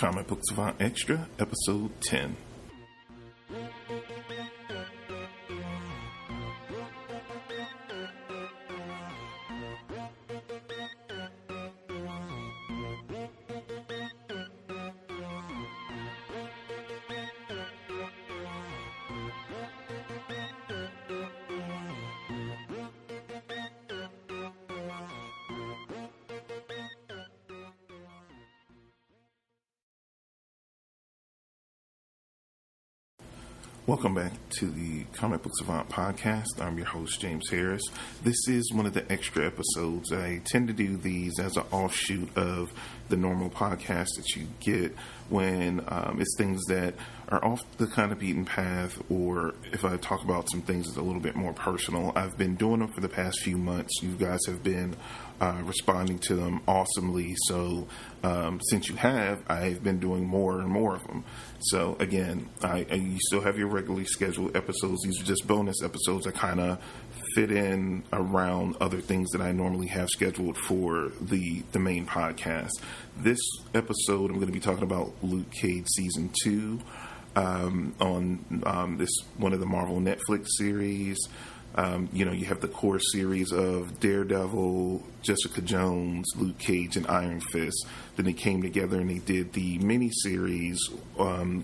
Comic Book Savant Extra, Episode 10. Welcome back to the Comic Book Savant podcast. I'm your host, James Harris. This is one of the extra episodes. I tend to do these as an offshoot of the normal podcast that you get when it's things that are off the kind of beaten path, or if I talk about some things that's a little bit more personal. I've been doing them for the past few months. You guys have been responding to them awesomely. So since you have, I've been doing more and more of them. So again, you still have your regularly scheduled episodes. These are just bonus episodes that kind of fit in around other things that I normally have scheduled for the main podcast. This episode, I'm going to be talking about Luke Cage Season 2 on this one of the Marvel Netflix series. You have the core series of Daredevil, Jessica Jones, Luke Cage, and Iron Fist. Then they came together and they did the mini-series,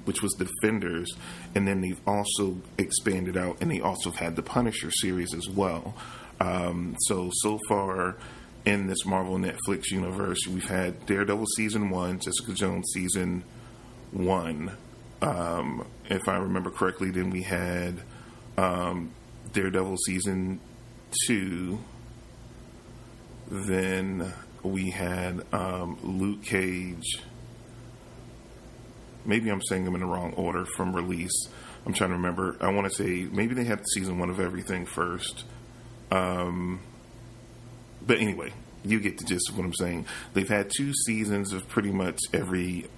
which was Defenders, and then they've also expanded out, and they also had the Punisher series as well. So far in this Marvel Netflix universe, we've had Daredevil Season 1, Jessica Jones Season 1. If I remember correctly, then we had Daredevil Season 2, then we had Luke Cage. Maybe I'm saying them in the wrong order from release. I'm trying to remember. I want to say maybe they had Season 1 of everything first. But anyway, you get the gist of what I'm saying. They've had 2 seasons of pretty much every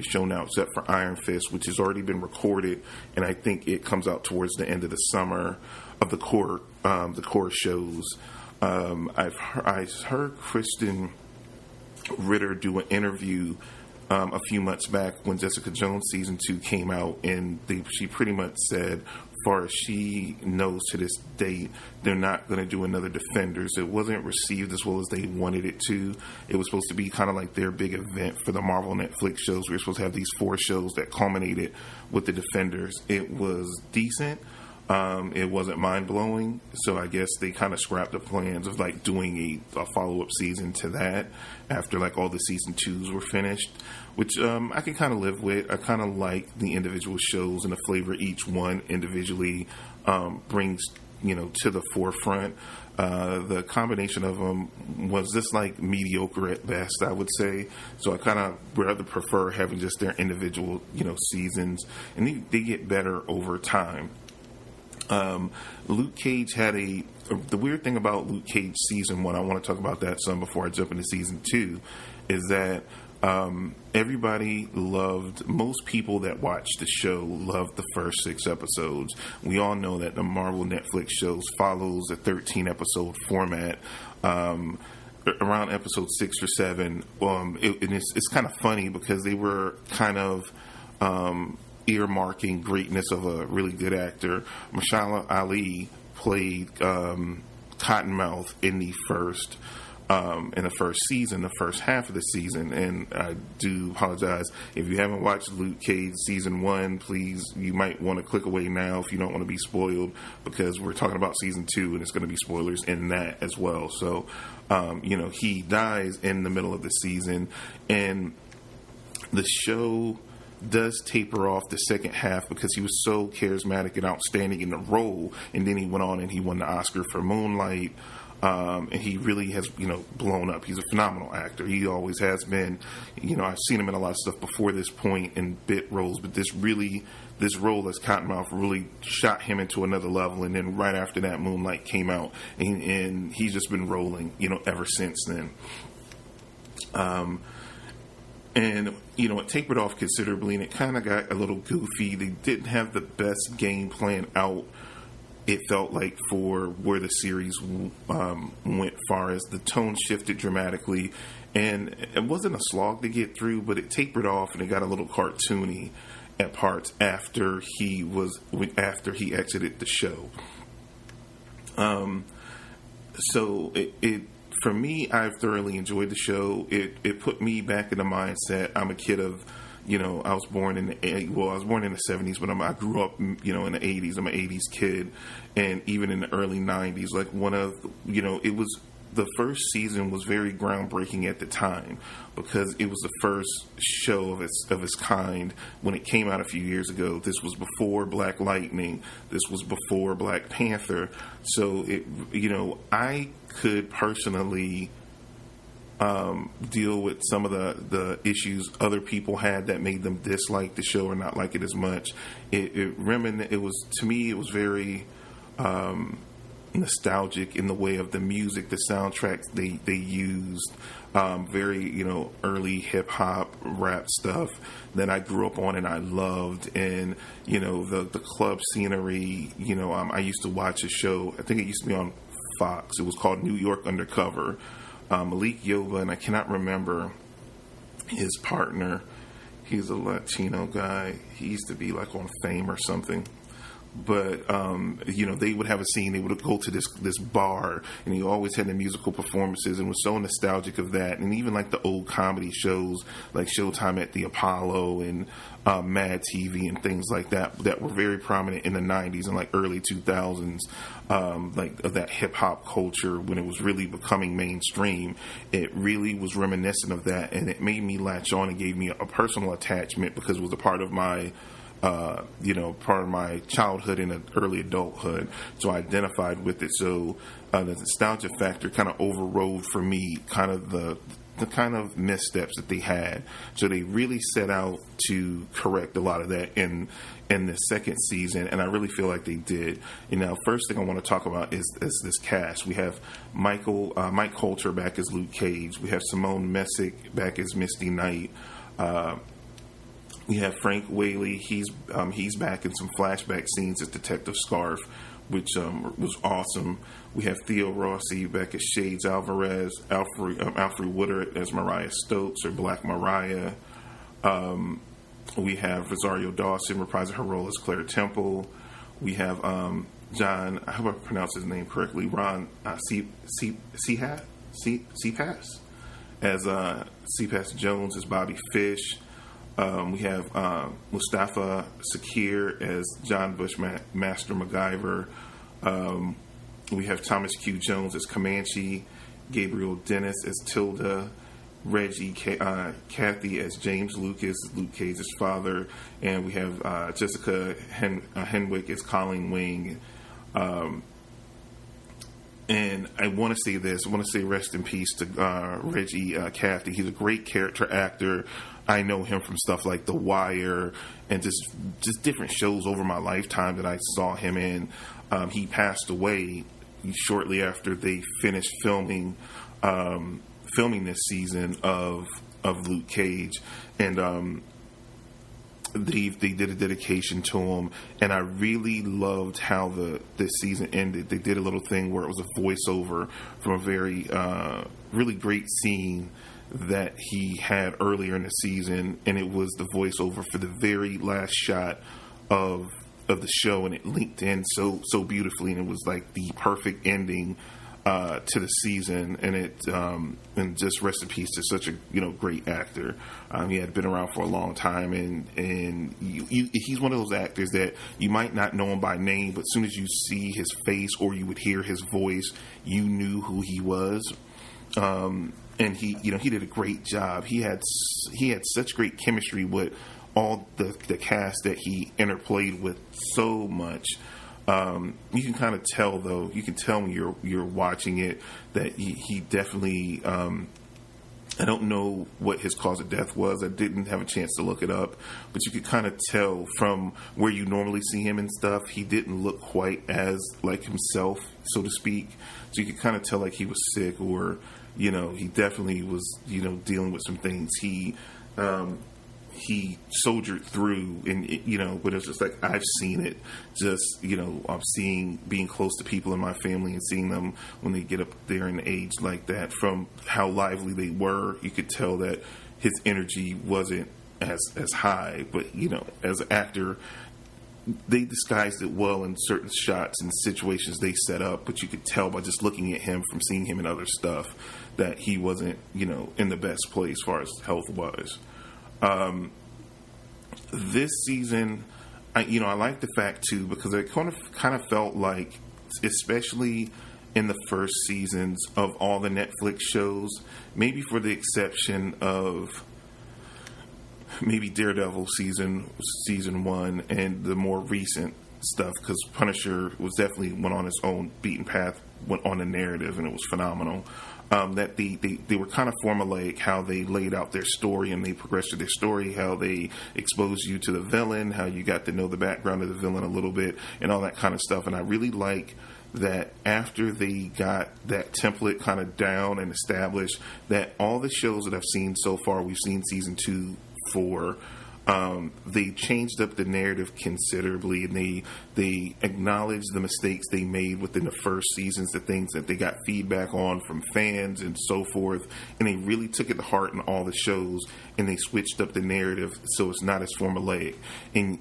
show now, except for Iron Fist, which has already been recorded, and I think it comes out towards the end of the summer of the core shows. I heard Kristen Ritter do an interview a few months back when Jessica Jones Season 2 came out, and she pretty much said, as far as she knows to this date, they're not going to do another Defenders. It wasn't received as well as they wanted it to. It was supposed to be kind of like their big event for the Marvel Netflix shows. We were supposed to have these 4 shows that culminated with the Defenders. It was decent. It wasn't mind-blowing, so I guess they kind of scrapped the plans of like doing a follow-up season to that after like all the season 2s were finished, which I can kind of live with. I kind of like the individual shows and the flavor each one individually brings, to the forefront. The combination of them was just like mediocre at best, I would say. So I kind of rather prefer having just their individual, seasons, and they get better over time. Luke Cage had the weird thing about Luke Cage Season 1, I want to talk about that some before I jump into Season 2, is that most people that watched the show loved the first 6 episodes. We all know that the Marvel Netflix shows follows a 13-episode format. Around episode 6 or 7, it's kind of funny because they were kind of earmarking greatness of a really good actor. Mahershala Ali played Cottonmouth in the first season, the first half of the season, and I do apologize if you haven't watched Luke Cage Season 1. Please, you might want to click away now if you don't want to be spoiled, because we're talking about Season 2 and it's going to be spoilers in that as well. So he dies in the middle of the season, and the show does taper off the second half because he was so charismatic and outstanding in the role, and then he went on and he won the Oscar for Moonlight, and he really has blown up. He's a phenomenal actor. He always has been. I've seen him in a lot of stuff before this point in bit roles, but this role as Cottonmouth really shot him into another level. And then right after that, Moonlight came out, and he's just been rolling ever since then. And, it tapered off considerably, and it kind of got a little goofy. They didn't have the best game plan out, it felt like, for where the series went, far as the tone shifted dramatically, and it wasn't a slog to get through, but it tapered off and it got a little cartoony at parts after he exited the show. So it for me, I've thoroughly enjoyed the show. It put me back in the mindset. I'm a kid of, I was born in the 70s, but I grew up, in the 80s. I'm an 80s kid, and even in the early 90s, like it was. The first season was very groundbreaking at the time because it was the first show of its kind when it came out a few years ago. This was before Black Lightning. This was before Black Panther. So I could personally deal with some of the issues other people had that made them dislike the show or not like it as much. It was very nostalgic in the way of the music, the soundtracks they used, very early hip hop rap stuff that I grew up on and I loved, and the club scenery. I used to watch a show. I think it used to be on Fox. It was called New York Undercover. Malik Yoba, and I cannot remember his partner. He's a Latino guy. He used to be like on Fame or something. But, they would have a scene, they would go to this bar, and he always had the musical performances and was so nostalgic of that. And even like the old comedy shows, like Showtime at the Apollo and Mad TV and things like that were very prominent in the 90s and like early 2000s, like of that hip hop culture when it was really becoming mainstream. It really was reminiscent of that, and it made me latch on and gave me a personal attachment because it was a part of my childhood and early adulthood. So I identified with it. So the nostalgia factor kind of overrode for me kind of the kind of missteps that they had. So they really set out to correct a lot of that in the second season, and I really feel like they did. First thing I want to talk about is this cast. We have Mike Coulter back as Luke Cage. We have Simone Messick back as Misty Knight. We have Frank Whaley. He's back in some flashback scenes as Detective Scarf, which was awesome. We have Theo Rossi back as Shades Alvarez, Alfre Woodard as Mariah Stokes or Black Mariah. We have Rosario Dawson reprising her role as Claire Temple. We have John, I hope I pronounced his name correctly, Ron Cepas as Cepas Jones as Bobby Fish. We have Mustafa Sakir as John Bushmaster MacGyver. We have Thomas Q. Jones as Comanche, Gabriel Dennis as Tilda, Reggie Cathy as James Lucas, Luke Cage's father, and we have Jessica Henwick as Colleen Wing. And I want to say this. I want to say rest in peace to Reggie Cathy. He's a great character actor. I know him from stuff like The Wire and just different shows over my lifetime that I saw him in. He passed away shortly after they finished filming this season of Luke Cage, and they did a dedication to him, and I really loved how this season ended. They did a little thing where it was a voiceover from a very really great scene that he had earlier in the season, and it was the voiceover for the very last shot of the show, and it linked in so beautifully, and it was like the perfect ending to the season, and just rest in peace to such a great actor. He had been around for a long time, and he's one of those actors that you might not know him by name, but as soon as you see his face or you would hear his voice, you knew who he was. And he did a great job. He had such great chemistry with all the cast that he interplayed with so much. You can kind of tell, though. You can tell when you're watching it that he definitely. I don't know what his cause of death was. I didn't have a chance to look it up, but you could kind of tell from where you normally see him and stuff. He didn't look quite as like himself, so to speak. So you could kind of tell like he was sick, or he definitely was dealing with some things. He he soldiered through, and but it's just like I've seen it. Just I'm being close to people in my family and seeing them when they get up there in age like that. From how lively they were, you could tell that his energy wasn't as high. But as an actor, they disguised it well in certain shots and situations they set up. But you could tell by just looking at him, from seeing him in other stuff, that he wasn't in the best place as far as health wise. This season, I like the fact too, because it kind of felt like, especially in the first seasons of all the Netflix shows, maybe for the exception of maybe Daredevil season 1 and the more recent stuff, because Punisher was definitely went on its own beaten path, went on a narrative, and it was phenomenal. That they were kind of formulaic, how they laid out their story and they progressed to their story, how they exposed you to the villain, how you got to know the background of the villain a little bit, and all that kind of stuff. And I really like that after they got that template kind of down and established, that all the shows that I've seen so far, we've seen season 2, 4, they changed up the narrative considerably, and they acknowledged the mistakes they made within the first seasons, the things that they got feedback on from fans and so forth, and they really took it to heart in all the shows, and they switched up the narrative so it's not as formulaic. And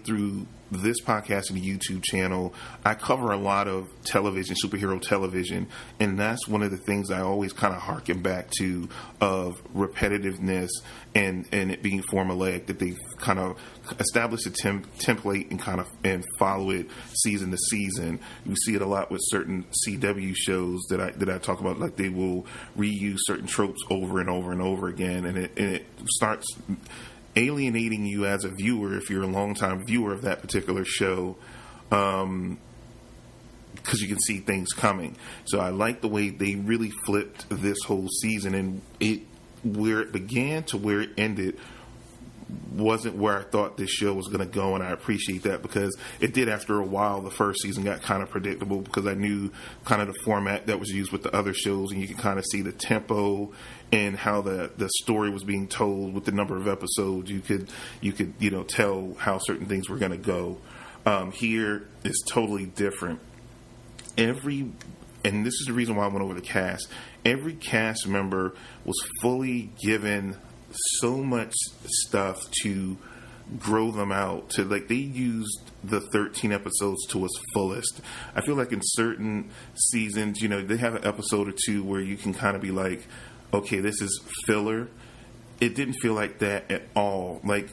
through this podcast and the YouTube channel, I cover a lot of television, superhero television, and that's one of the things I always kind of harken back to, of repetitiveness and it being formulaic, that they've kind of established a template and follow it season to season. You see it a lot with certain CW shows that I talk about, like they will reuse certain tropes over and over and over again, and it starts alienating you as a viewer if you're a longtime viewer of that particular show, because you can see things coming. So I like the way they really flipped this whole season, and where it began to where it ended wasn't where I thought this show was going to go, and I appreciate that, because it did after a while. The first season got kind of predictable because I knew kind of the format that was used with the other shows, and you could kind of see the tempo and how the story was being told with the number of episodes. You could tell how certain things were going to go. Here is totally different. And this is the reason why I went over the cast. Every cast member was fully given so much stuff to grow them out, to they used the 13 episodes to its fullest. I feel like in certain seasons, they have an episode or two where you can kind of be like, okay, this is filler. It didn't feel like that at all. Like,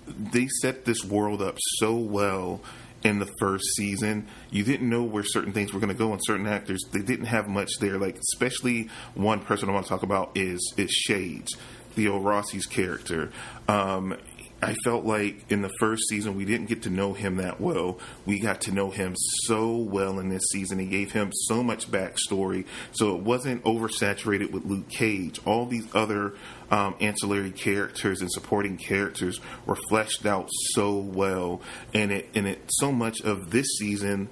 they set this world up so well in the first season. You didn't know where certain things were going to go, and certain actors, they didn't have much there. Like, especially one person I want to talk about is Shades, Theo Rossi's character. I felt like in the first season we didn't get to know him that well. We got to know him so well in this season. He gave him so much backstory, so it wasn't oversaturated with Luke Cage. All these other ancillary characters and supporting characters were fleshed out so well, and it so much of this season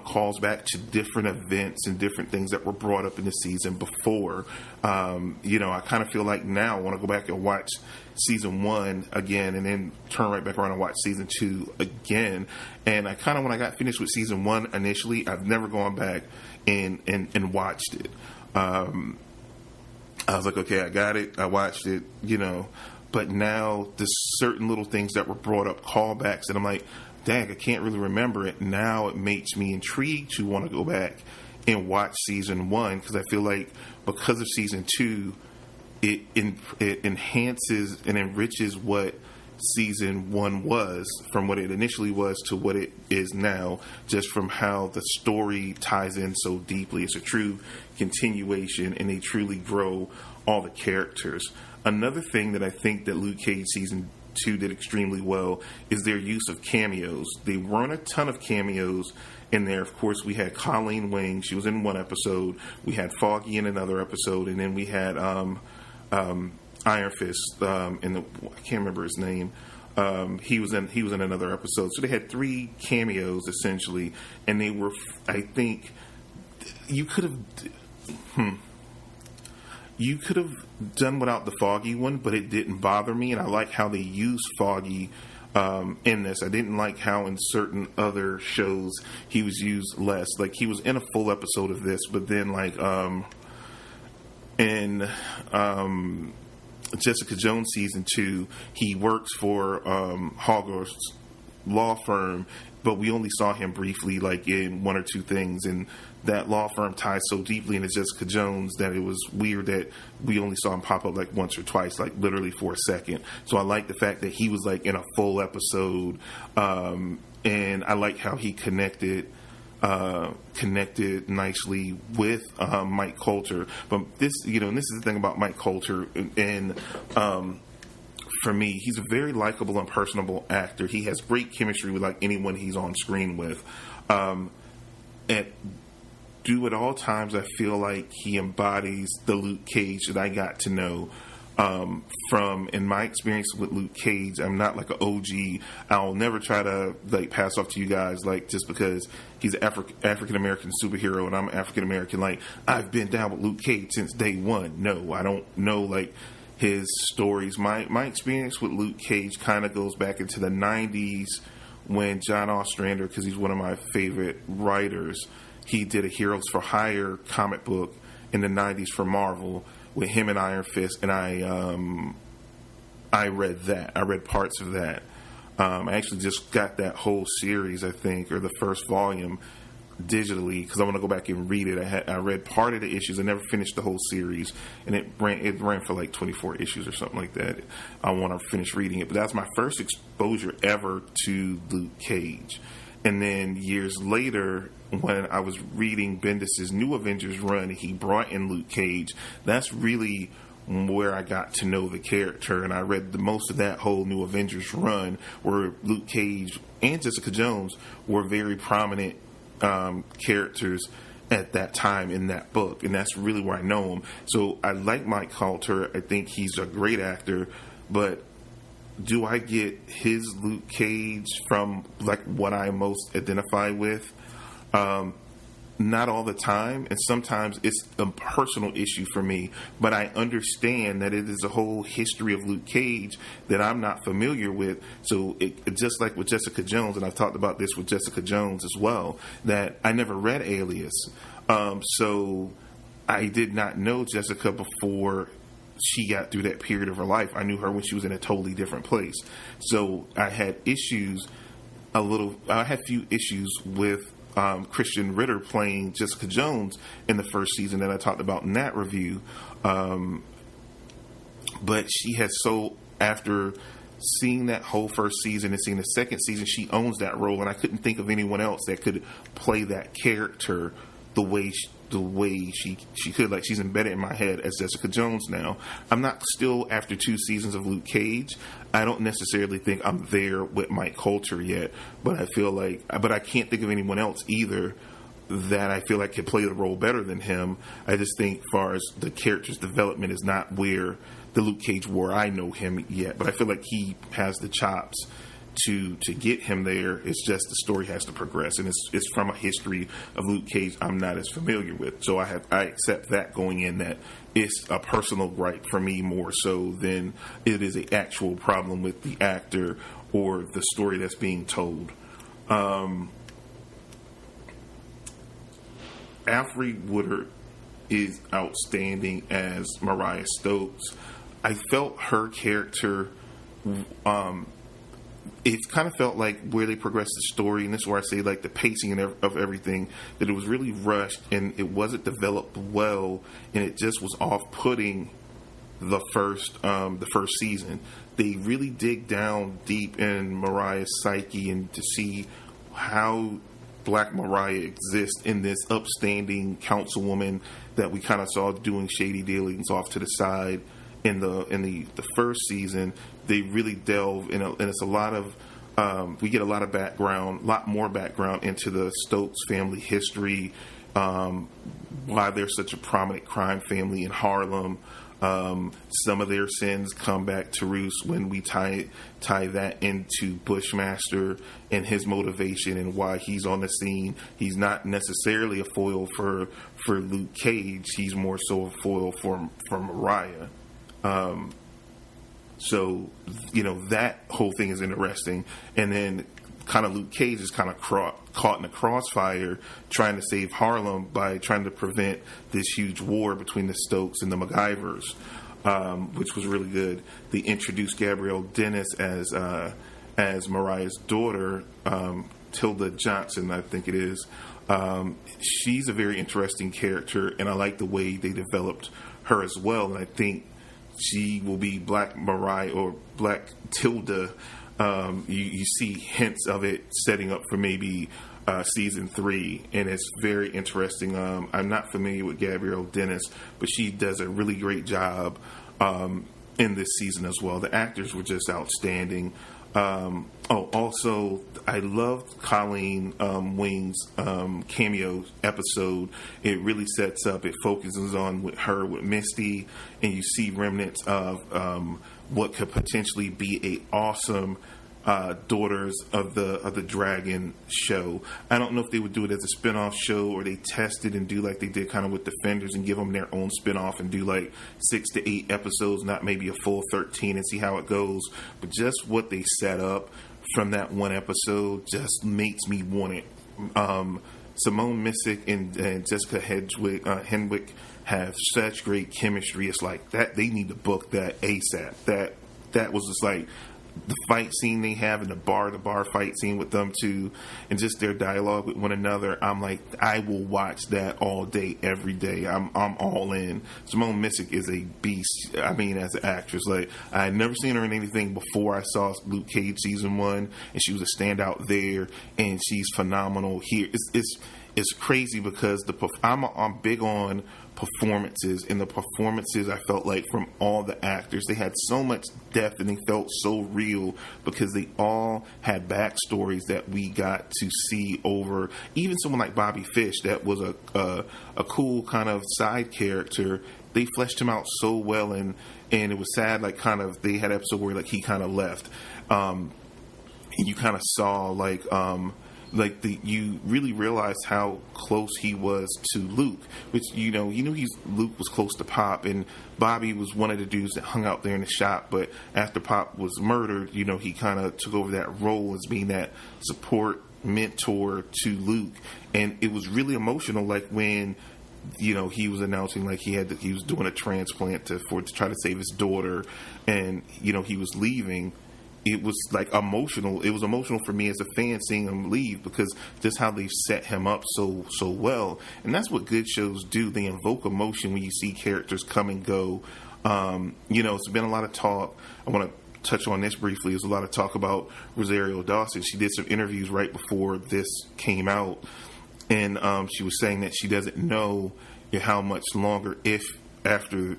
calls back to different events and different things that were brought up in the season before. I kind of feel like now I want to go back and watch season 1 again, and then turn right back around and watch season 2 again. And I kind of, when I got finished with season 1 initially, I've never gone back and watched it. I was like, okay, I got it, I watched it, but now there's certain little things that were brought up, callbacks, and I'm like, dang, I can't really remember it. Now it makes me intrigued to want to go back and watch season 1, because I feel like because of season 2, it enhances and enriches what season 1 was, from what it initially was to what it is now, just from how the story ties in so deeply. It's a true continuation, and they truly grow all the characters. Another thing that I think that Luke Cage season 2 did extremely well is their use of cameos. There weren't a ton of cameos in there. Of course, we had Colleen Wing. She was in one episode. We had Foggy in another episode, and then we had Iron Fist. I can't remember his name. He was in another episode. So they had 3 cameos essentially, and they were, I think, you could have. you could have done without the Foggy one, but it didn't bother me, and I like how they used Foggy in this. I didn't like how in certain other shows he was used less. Like, he was in a full episode of this, but then, like, in Jessica Jones season 2, he works for Hogarth's law firm, but we only saw him briefly, like, in one or two things, and that law firm ties so deeply into Jessica Jones that it was weird that we only saw him pop up like once or twice, like literally for a second. So I like the fact that he was like in a full episode, and I like how he connected nicely with Mike Coulter. But this, and this is the thing about Mike Coulter, and for me, he's a very likable and personable actor. He has great chemistry with like anyone he's on screen with. At all times, I feel like he embodies the Luke Cage that I got to know from, in my experience with Luke Cage. I'm not like an OG. I'll never try to like pass off to you guys like just because he's an African American superhero and I'm African American. Like, I've been down with Luke Cage since day one. No, I don't know like his stories. My experience with Luke Cage kind of goes back into the 90s when John Ostrander, because he's one of my favorite writers, he did a Heroes for Hire comic book in the 90s for Marvel with him and Iron Fist, and I read that. I read parts of that. I actually just got that whole series, I think, or the first volume digitally, because I want to go back and read it. I read part of the issues. I never finished the whole series, and it ran for like 24 issues or something like that. I want to finish reading it, but that's my first exposure ever to Luke Cage. And then years later, when I was reading Bendis' New Avengers run, he brought in Luke Cage. That's really where I got to know the character, and I read the most of that whole New Avengers run, where Luke Cage and Jessica Jones were very prominent characters at that time in that book, and that's really where I know him. So I like Mike Coulter. I think he's a great actor, but do I get his Luke Cage from like what I most identify with? Not all the time, and sometimes it's a personal issue for me, but I understand that it is a whole history of Luke Cage that I'm not familiar with. So it just like with Jessica Jones, and I've talked about this with Jessica Jones as well, that I never read Alias. So I did not know Jessica before she got through that period of her life. I knew her when she was in a totally different place. So I had issues I had few issues with Christian Ritter playing Jessica Jones in the first season that I talked about in that review. But she has after seeing that whole first season and seeing the second season, she owns that role, and I couldn't think of anyone else that could play that character the way she could. Like, she's embedded in my head as Jessica Jones now. I'm not still, after 2 seasons of Luke Cage, I don't necessarily think I'm there with Mike Coulter yet, but I feel like, but I can't think of anyone else either that I feel like could play the role better than him. I just think as far as the character's development is not where the Luke Cage where I know him yet, but I feel like he has the chops to get him there. It's just the story has to progress, and it's from a history of Luke Cage I'm not as familiar with. So I accept that going in, that it's a personal gripe for me more so than it is an actual problem with the actor or the story that's being told. Alfre Woodard is outstanding as Mariah Stokes. I felt her character, it kind of felt like where they progressed the story, and this is where I say like the pacing of everything, that it was really rushed and it wasn't developed well, and it just was off-putting the first season. They really dig down deep in Mariah's psyche and to see how Black Mariah exists in this upstanding councilwoman that we kind of saw doing shady dealings off to the side in the first season. They really delve in, and it's a lot of we get a lot more background into the Stokes family history, why they're such a prominent crime family in Harlem, Some of their sins come back to roost when we tie that into Bushmaster and his motivation and why he's on the scene. He's not necessarily a foil for Luke Cage. He's more so a foil for Mariah. So, that whole thing is interesting. And then kind of Luke Cage is kind of caught in the crossfire trying to save Harlem by trying to prevent this huge war between the Stokes and the MacGyvers, which was really good. They introduced Gabrielle Dennis as Mariah's daughter, Tilda Johnson, I think it is. She's a very interesting character, and I like the way they developed her as well. And I think she will be Black Mariah or Black Tilda. You see hints of it setting up for maybe season 3, and it's very interesting. I'm not familiar with Gabrielle Dennis, but she does a really great job in this season as well. The actors were just outstanding. Also, I loved Colleen Wing's cameo episode. It really sets up, it focuses on her with Misty, and you see remnants of what could potentially be a awesome Daughters of the Dragon show. I don't know if they would do it as a spinoff show or they test it and do like they did kind of with Defenders and give them their own spinoff and do like 6 to 8 episodes, not maybe a full 13, and see how it goes. But just what they set up from that one episode just makes me want it. Simone Missick and Jessica Henwick have such great chemistry. It's like that they need to book that ASAP. That was just like the fight scene they have in the bar fight scene with them two, and just their dialogue with one another. I'm like, I will watch that all day, every day. I'm all in. Simone Missick is a beast. I mean, as an actress, like I had never seen her in anything before I saw Luke Cage season 1, and she was a standout there, and she's phenomenal here. It's crazy because I'm big on performances, and the performances I felt like from all the actors, they had so much depth and they felt so real because they all had backstories that we got to see over. Even someone like Bobby Fish, that was a cool kind of side character. They fleshed him out so well, and it was sad. Like kind of they had an episode where like he kind of left, and you kind of saw you really realized how close he was to Luke, which you knew Luke was close to Pop, and Bobby was one of the dudes that hung out there in the shop. But after Pop was murdered, he kind of took over that role as being that support mentor to Luke, and it was really emotional. Like when he was announcing like he was doing a transplant to try to save his daughter, and he was leaving. It was like emotional. It was emotional for me as a fan seeing him leave because just how they set him up so well. And that's what good shows do. They invoke emotion when you see characters come and go. It's been a lot of talk. I want to touch on this briefly. There's a lot of talk about Rosario Dawson. She did some interviews right before this came out, and she was saying that she doesn't know how much longer if after.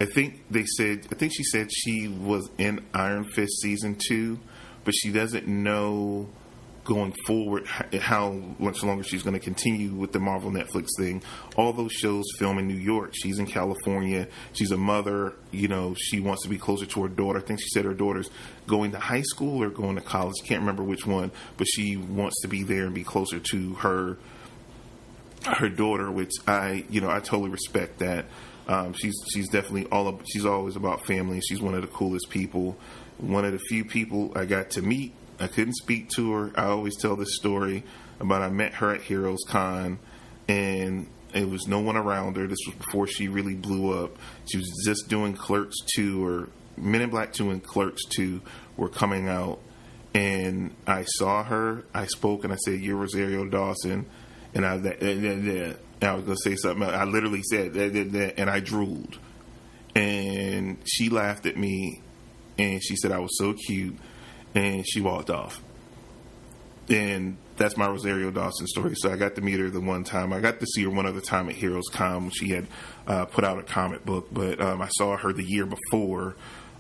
I think she said she was in Iron Fist season 2, but she doesn't know going forward how much longer she's going to continue with the Marvel Netflix thing. All those shows film in New York. She's in California. She's a mother. She wants to be closer to her daughter. I think she said her daughter's going to high school or going to college. Can't remember which one, but she wants to be there and be closer to her daughter, which I totally respect that. She's definitely she's always about family. She's one of the coolest people. One of the few people I got to meet. I couldn't speak to her. I always tell this story about I met her at Heroes Con, and it was no one around her. This was before she really blew up. She was just doing Clerks 2, or Men in Black 2 and Clerks 2 were coming out, and I saw her. I spoke and I said, "You're Rosario Dawson," and I was going to say something else. I literally said that, and I drooled. And she laughed at me, and she said I was so cute, and she walked off. And that's my Rosario Dawson story. So I got to meet her the one time. I got to see her one other time at Heroes Con when she had put out a comic book. But I saw her the year before,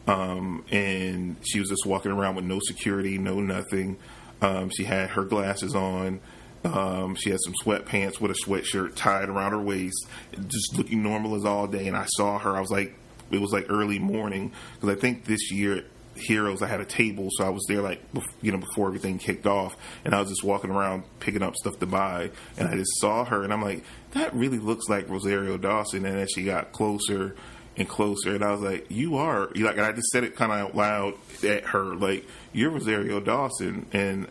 and she was just walking around with no security, no nothing. She had her glasses on. She had some sweatpants with a sweatshirt tied around her waist, just looking normal as all day. And I saw her. I was like, it was like early morning, because I think this year Heroes, I had a table, so I was there like, before everything kicked off, and I was just walking around picking up stuff to buy, and I just saw her, and I'm like, that really looks like Rosario Dawson. And then she got closer and closer, and I was like, you are, like, and I just said it kind of out loud at her, like, you're Rosario Dawson. And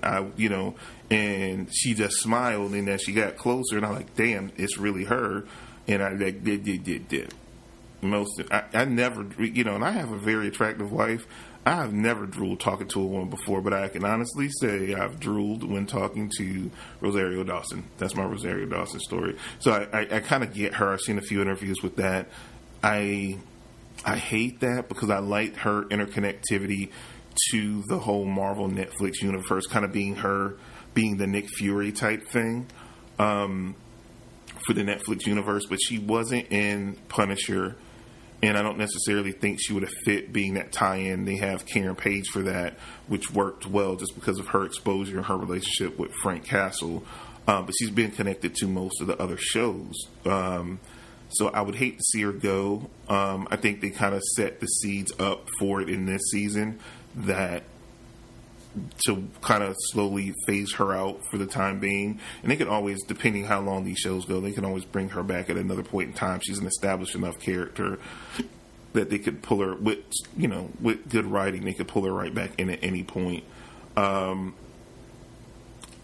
and she just smiled, and then she got closer, and I'm like, damn, it's really her. And I like did. I never, and I have a very attractive wife. I have never drooled talking to a woman before, but I can honestly say I've drooled when talking to Rosario Dawson. That's my Rosario Dawson story. So I kind of get her. I've seen a few interviews with that. I hate that because I like her interconnectivity to the whole Marvel Netflix universe, kind of being the Nick Fury type thing for the Netflix universe, but she wasn't in Punisher. And I don't necessarily think she would have fit being that tie-in. They have Karen Page for that, which worked well just because of her exposure and her relationship with Frank Castle. But she's been connected to most of the other shows. So I would hate to see her go. I think they kind of set the seeds up for it in this season, that to kind of slowly phase her out for the time being. And they can always, depending how long these shows go, they can always bring her back at another point in time. She's an established enough character that they could pull her with good writing. They could pull her right back in at any point. I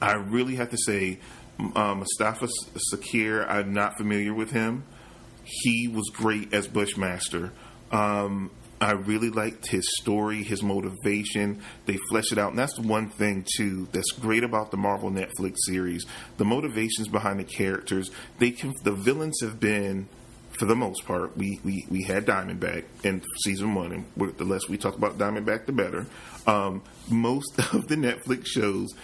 really have to say, Mustafa Sakir, I'm not familiar with him. He was great as Bushmaster. I really liked his story, his motivation. They flesh it out. And that's the one thing, too, that's great about the Marvel Netflix series. The motivations behind the characters. The villains have been, for the most part, we had Diamondback in season 1. And the less we talk about Diamondback, the better. Most of the Netflix shows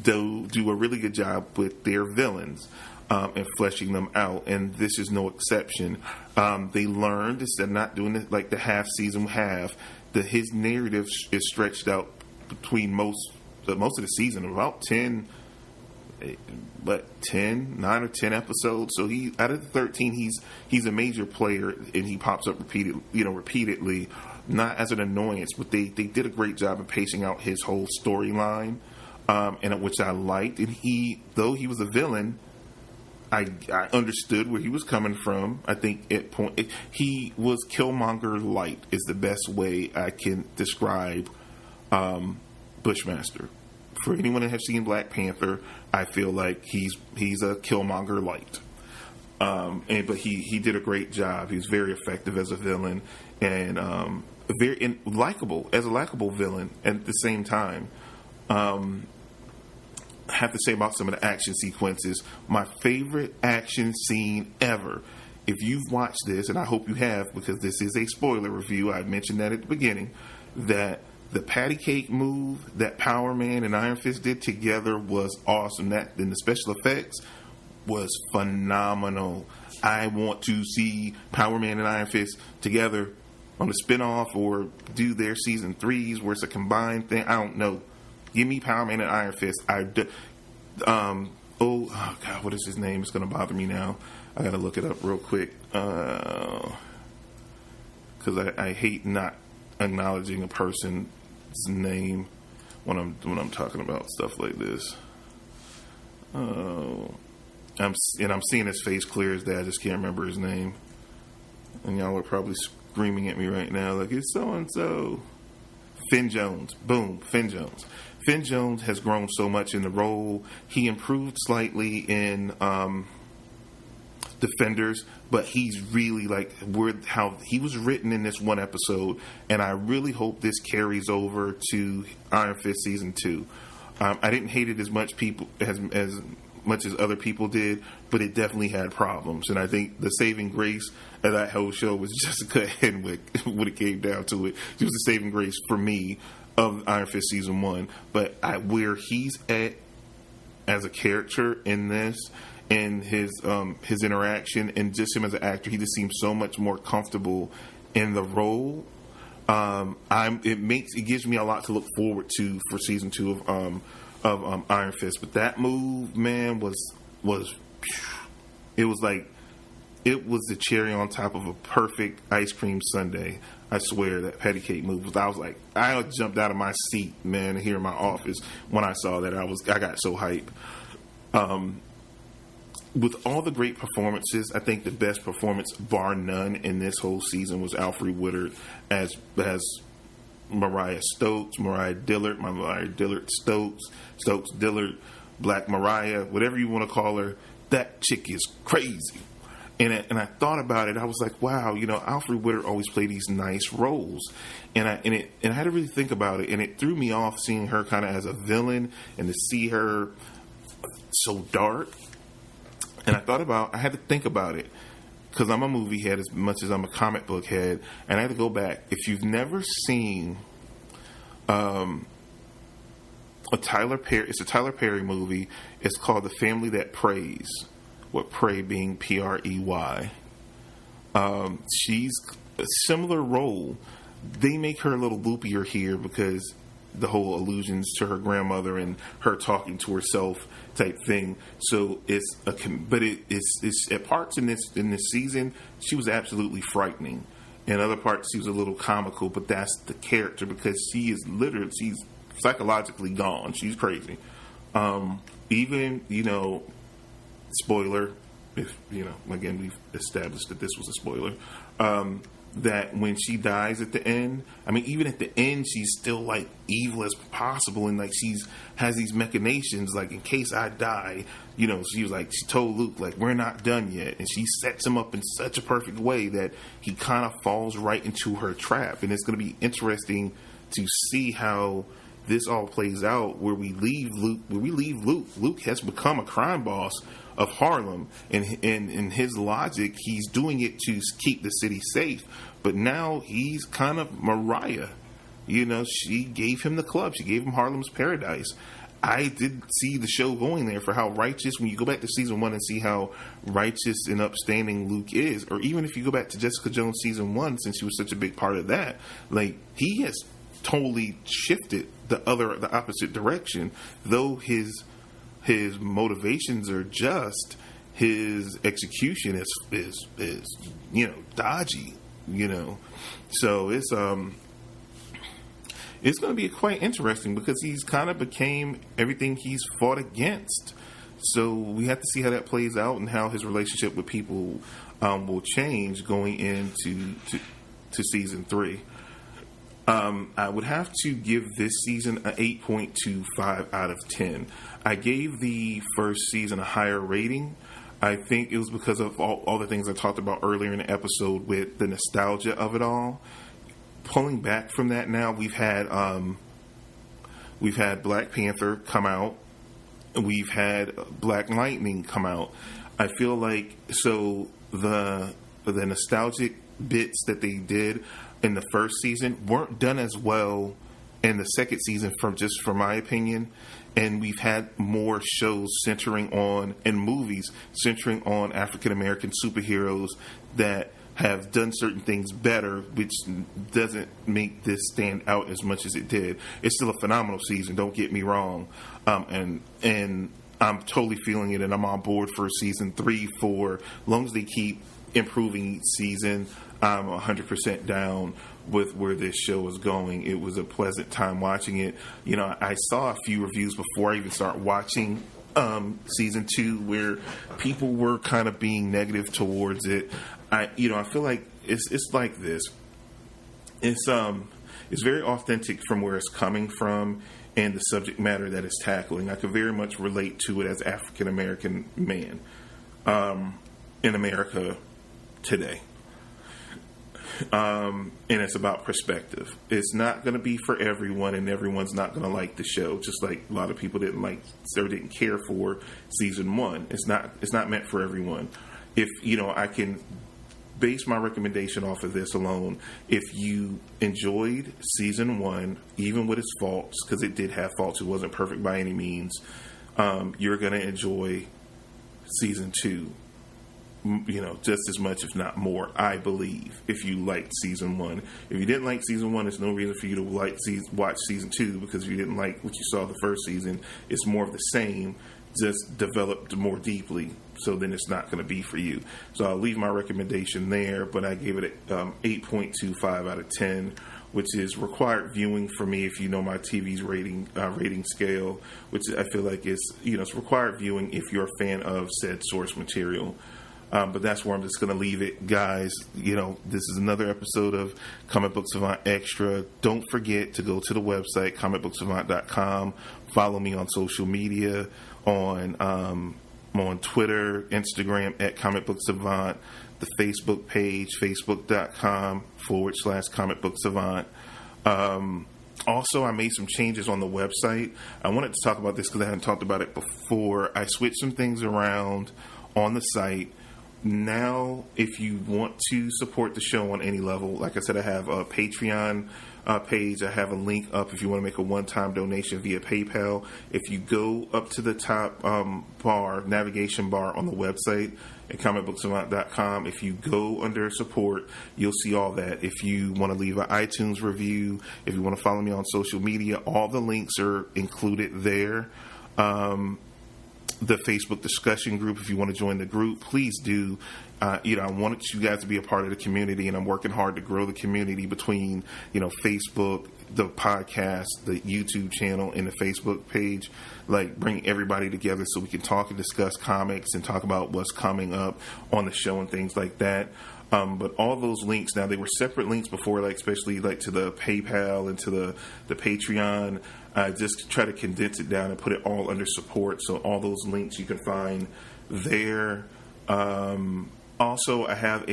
do a really good job with their villains. And fleshing them out, and this is no exception. They learned, instead of not doing it like the half season half, that his narrative is stretched out between most of the season, about 10, 9 or 10 episodes. So he, out of the 13, he's a major player, and he pops up repeatedly, not as an annoyance, but they did a great job of pacing out his whole storyline, and which I liked. And though he was a villain, I understood where he was coming from. I think he was Killmonger light is the best way I can describe Bushmaster. For anyone that has seen Black Panther, I feel like he's a Killmonger light. But he did a great job. He was very effective as a villain, and very likable as a likable villain at the same time. Have to say about some of the action sequences. My favorite action scene ever, if you've watched this, and I hope you have, because this is a spoiler review, I mentioned that at the beginning, that the patty cake move that Power Man and Iron Fist did together was awesome. And the special effects was phenomenal. I want to see Power Man and Iron Fist together on a spinoff, or do their season 3s where it's a combined thing. I don't know. Give me Power Man and Iron Fist. Oh God, what is his name? It's going to bother me now. I got to look it up real quick, because I hate not acknowledging a person's name when I'm talking about stuff like this. I'm seeing his face clear as day. I just can't remember his name, and y'all are probably screaming at me right now like, it's so and so. Finn Jones. Boom, Finn Jones. Finn Jones has grown so much in the role. He improved slightly in Defenders, but he's really how he was written in this one episode, and I really hope this carries over to Iron Fist season 2. I didn't hate it as much as other people did, but it definitely had problems, and I think the saving grace of that whole show was Jessica Henwick when it came down to it. She was the saving grace for me of Iron Fist season 1, but where he's at as a character in this, and his interaction, and just him as an actor, he just seems so much more comfortable in the role. It gives me a lot to look forward to for season 2 Iron Fist. But that move, man, was it was like it was the cherry on top of a perfect ice cream sundae. I swear that patty cake move was. I was like, I jumped out of my seat, man, here in my office when I saw that. I got so hyped. With all the great performances, I think the best performance, bar none, in this whole season was Alfre Woodard as Mariah Dillard Stokes Dillard, Black Mariah, whatever you want to call her. That chick is crazy. And I thought about it. I was like, wow, Alfre Woodard always played these nice roles, and I had to really think about it. And it threw me off seeing her kind of as a villain, and to see her so dark. And I had to think about it, because I'm a movie head as much as I'm a comic book head, and I had to go back. If you've never seen a Tyler Perry movie. It's called The Family That Prays, with Prey being Prey. She's a similar role. They make her a little loopier here because the whole allusions to her grandmother and her talking to herself type thing. So it's at parts in this season she was absolutely frightening. In other parts she was a little comical, but that's the character, because she's psychologically gone. She's crazy. Even spoiler, if again we've established that this was a spoiler, that when she dies at the end, even at the end she's still like evil as possible, and like she has these machinations, like in case I die, she was like, she told Luke like, we're not done yet, and she sets him up in such a perfect way that he kind of falls right into her trap. And it's going to be interesting to see how this all plays out, where we leave Luke. Luke has become a crime boss of Harlem, and in his logic, he's doing it to keep the city safe. But now he's kind of Mariah. She gave him the club. She gave him Harlem's Paradise. I did see the show going there for how righteous, when you go back to season 1 and see how righteous and upstanding Luke is, or even if you go back to Jessica Jones season 1, since she was such a big part of that, like, he has totally shifted the opposite direction. Though his motivations are just, his execution is dodgy. So it's going to be quite interesting, because he's kind of became everything he's fought against. So we have to see how that plays out, and how his relationship with people will change going into season 3. I would have to give this season an 8.25 out of 10. I gave the first season a higher rating. I think it was because of all the things I talked about earlier in the episode, with the nostalgia of it all. Pulling back from that now, we've had Black Panther come out. We've had Black Lightning come out. I feel like, so the nostalgic bits that they did in the first season weren't done as well in the second season, from my opinion. And we've had more shows and movies centering on African American superheroes that have done certain things better, which doesn't make this stand out as much as it did. It's still a phenomenal season, don't get me wrong, and I'm totally feeling it, and I'm on board for season 3. For as long as they keep improving each season, I'm 100% down with where this show is going. It was a pleasant time watching it. I saw a few reviews before I even start watching season 2 where people were kind of being negative towards it. I feel like it's like this. It's very authentic from where it's coming from and the subject matter that it's tackling. I could very much relate to it as African American man in America today. And it's about perspective. It's not going to be for everyone, and everyone's not going to like the show. Just like a lot of people didn't like or didn't care for season 1. It's not meant for everyone. If I can base my recommendation off of this alone. If you enjoyed season 1, even with its faults, because it did have faults, it wasn't perfect by any means, you're going to enjoy season 2. just as much, if not more, I believe, if you liked season 1. If you didn't like season 1, there's no reason for you to watch season 2, because if you didn't like what you saw the first season, it's more of the same, just developed more deeply. So then it's not going to be for you. So I'll leave my recommendation there, but I gave it 8.25 out of 10, which is required viewing for me if you know my TV's rating scale, which I feel like is, it's required viewing if you're a fan of said source material. But that's where I'm just going to leave it, guys. This is another episode of Comic Book Savant Extra. Don't forget to go to the website, comicbooksavant.com. Follow me on social media, on Twitter, Instagram at Comic Book Savant, the Facebook page, facebook.com/Comic Book Savant. Also, I made some changes on the website. I wanted to talk about this because I hadn't talked about it before. I switched some things around on the site. Now, if you want to support the show on any level, like I said, I have a Patreon page. I have a link up if you want to make a one-time donation via PayPal. If you go up to the top navigation bar on the website at comicbooksavant.com, if you go under support, you'll see all that. If you want to leave an iTunes review, if you want to follow me on social media, all the links are included there. The Facebook discussion group, if you want to join the group, please do. I wanted you guys to be a part of the community, and I'm working hard to grow the community between, Facebook, the podcast, the YouTube channel, and the Facebook page. Like, bring everybody together so we can talk and discuss comics and talk about what's coming up on the show and things like that. But all those links now, they were separate links before, especially to the PayPal and to the Patreon. I just try to condense it down and put it all under support. So all those links you can find there. Also, I have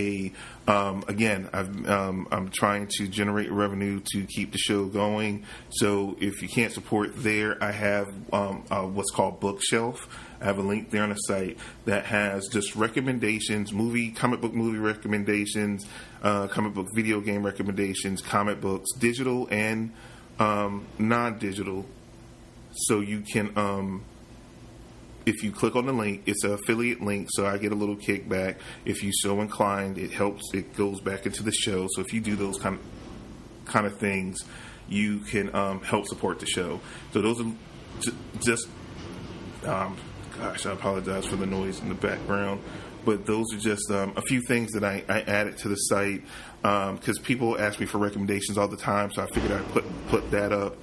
I'm trying to generate revenue to keep the show going. So if you can't support there, I have what's called Bookshelf. I have a link there on the site that has just recommendations, comic book movie recommendations, comic book video game recommendations, comic books, digital and non-digital. So you can, if you click on the link, it's an affiliate link, so I get a little kickback. If you so inclined, it goes back into the show. So if you do those kind of things, you can help support the show. So those are just, I apologize for the noise in the background, but those are just a few things that I added to the site because people ask me for recommendations all the time, so I figured I'd put that up.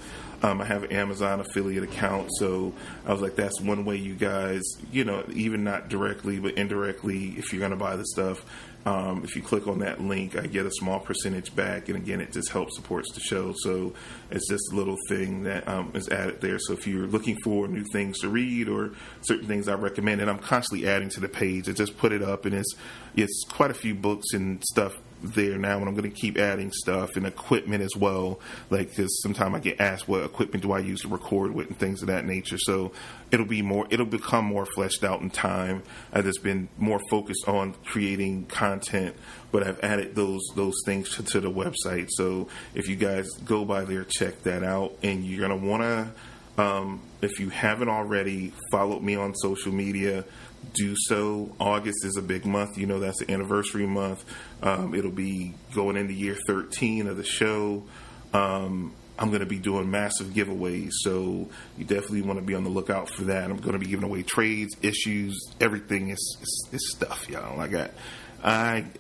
I have an Amazon affiliate account, so I was like, that's one way you guys, even not directly, but indirectly, if you're going to buy the stuff, if you click on that link, I get a small percentage back, and again, it just helps supports the show. So it's just a little thing that is added there. So if you're looking for new things to read or certain things I recommend, and I'm constantly adding to the page, I just put it up, and it's quite a few books and stuff there now, and I'm going to keep adding stuff and equipment as well, because sometimes I get asked what equipment do I use to record with and things of that nature. So it'll become more fleshed out in time. I've just been more focused on creating content, but I've added those things to the website. So if you guys go by there, check that out, and you're going to want to, if you haven't already, follow me on social media. Do so. August is a big month. That's the anniversary month. It'll be going into year 13 of the show. I'm going to be doing massive giveaways, so you definitely want to be on the lookout for that. I'm going to be giving away trades, issues, everything is stuff, y'all.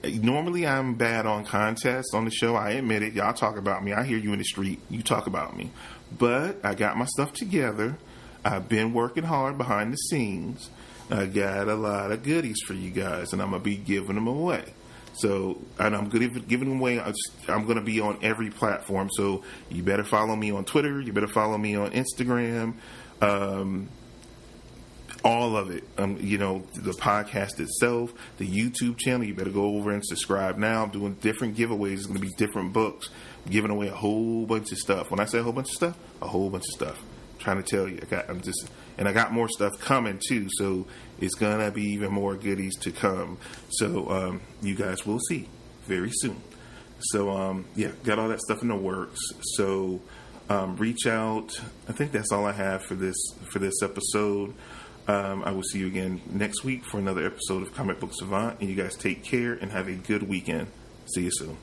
Normally I'm bad on contests on the show. I admit it. Y'all talk about me. I hear you in the street. You talk about me. But I got my stuff together. I've been working hard behind the scenes. I got a lot of goodies for you guys, and I'm going to be giving them away. So, and I'm giving them away. I'm going to be on every platform. So you better follow me on Twitter. You better follow me on Instagram. All of it. The podcast itself, the YouTube channel. You better go over and subscribe now. I'm doing different giveaways. It's going to be different books. I'm giving away a whole bunch of stuff. When I say a whole bunch of stuff, a whole bunch of stuff. I'm trying to tell you. I got more stuff coming too, so it's gonna be even more goodies to come. So you guys will see very soon. So got all that stuff in the works. So reach out. I think that's all I have for this episode. I will see you again next week for another episode of Comic Book Savant. And you guys take care and have a good weekend. See you soon.